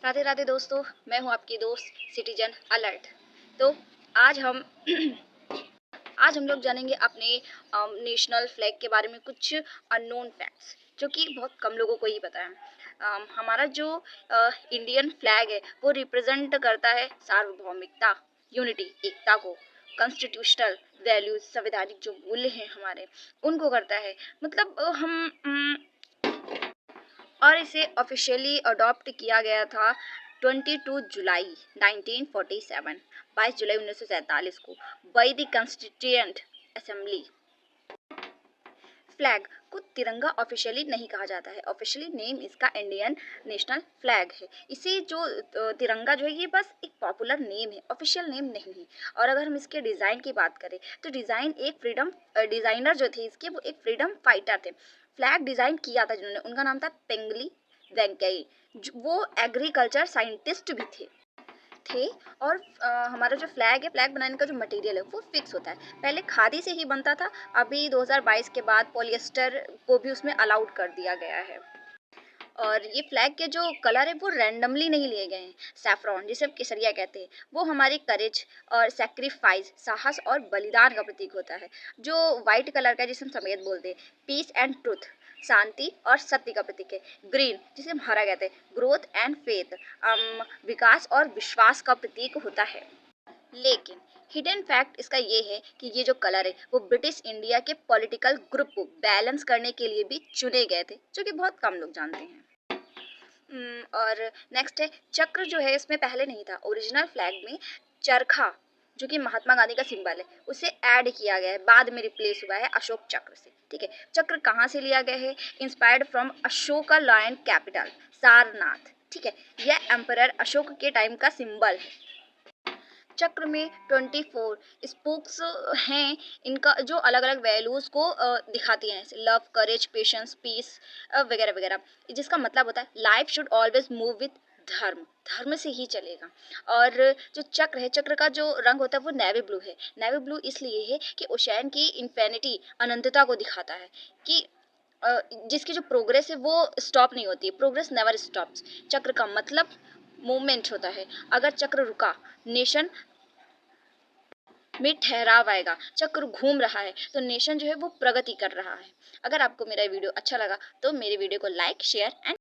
राधे राधे दोस्तों, मैं हूं आपकी दोस्त सिटीजन अलर्ट। तो आज हम आज हम लोग जानेंगे अपने नेशनल फ्लैग के बारे में कुछ अननोन फैक्ट्स जो कि बहुत कम लोगों को ही पता है। हमारा जो इंडियन फ्लैग है वो रिप्रेजेंट करता है सार्वभौमिकता, यूनिटी, एकता को, कॉन्स्टिट्यूशनल वैल्यूज, संवैधानिक जो मूल्य हैं हमारे उनको करता है। मतलब और इसे ऑफिशियली अडॉप्ट किया गया था 22 जुलाई 1947, 22 जुलाई 1947 को by the constituent assembly. Flag को तिरंगा ऑफिशियली नहीं कहा जाता है, ऑफिशियली नेम इसका इंडियन नेशनल फ्लैग है। इसे जो तिरंगा जो है ये बस एक पॉपुलर नेम है, ऑफिशियल नेम नहीं है। और अगर हम इसके डिज़ाइन की बात करें तो डिज़ाइन एक फ्रीडम डिज़ाइनर जो थे इसके वो एक फ्रीडम फाइटर थे। फ्लैग डिज़ाइन किया था जिन्होंने, उनका नाम था पेंगली वेंकई, वो एग्रीकल्चर साइंटिस्ट भी थे। और हमारा जो फ्लैग है, फ्लैग बनाने का जो मटेरियल है वो फिक्स होता है। पहले खादी से ही बनता था, अभी 2022 के बाद पॉलिएस्टर को भी उसमें अलाउड कर दिया गया है। और ये फ्लैग के जो कलर है वो रैंडमली नहीं लिए गए हैं। सैफ्रॉन, जिसे हम केसरिया कहते हैं, वो हमारी करेज और सेक्रीफाइस, साहस और बलिदान का प्रतीक होता है। जो वाइट कलर का है जिसे हम सफ़ेद बोलते हैं, पीस एंड ट्रुथ, शांति और सत्य का प्रतीक है। ग्रीन, जिसे हम हरा कहते हैं, ग्रोथ एंड फेथ, विकास और विश्वास का प्रतीक होता है। लेकिन हिडन फैक्ट इसका ये है कि ये जो कलर है वो ब्रिटिश इंडिया के पॉलिटिकल ग्रुप को बैलेंस करने के लिए भी चुने गए थे, जो कि बहुत कम लोग जानते हैं। और नेक्स्ट है चक्र, जो है इसमें पहले नहीं था। ओरिजिनल फ्लैग में चरखा, जो कि महात्मा गांधी का सिंबल है, उसे ऐड किया गया है, बाद में रिप्लेस हुआ है अशोक चक्र से। ठीक है, चक्र कहाँ से लिया गया है? Inspired from Ashoka lion capital Sarnath. ठीक है, यह एम्परर अशोक के टाइम का सिंबल है। चक्र में 24 स्पोक्स हैं, इनका जो अलग अलग वैल्यूज़ को दिखाती हैं, लव, करेज, पेशेंस, पीस वगैरह वगैरह, जिसका मतलब होता है life should always move with धर्म, धर्म से ही चलेगा। और जो चक्र है, चक्र का जो रंग होता है वो नेवी ब्लू है। नेवी ब्लू इसलिए है कि ओशियन की इन्फिनिटी, अनंतता को दिखाता है, कि जिसकी जो प्रोग्रेस है वो स्टॉप नहीं होती, प्रोग्रेस नेवर स्टॉप्स। चक्र का मतलब मूवमेंट होता है। अगर चक्र रुका, नेशन में ठहराव आएगा। चक्र घूम रहा है तो नेशन जो है वो प्रगति कर रहा है। अगर आपको मेरा वीडियो अच्छा लगा तो मेरे वीडियो को लाइक, शेयर एंड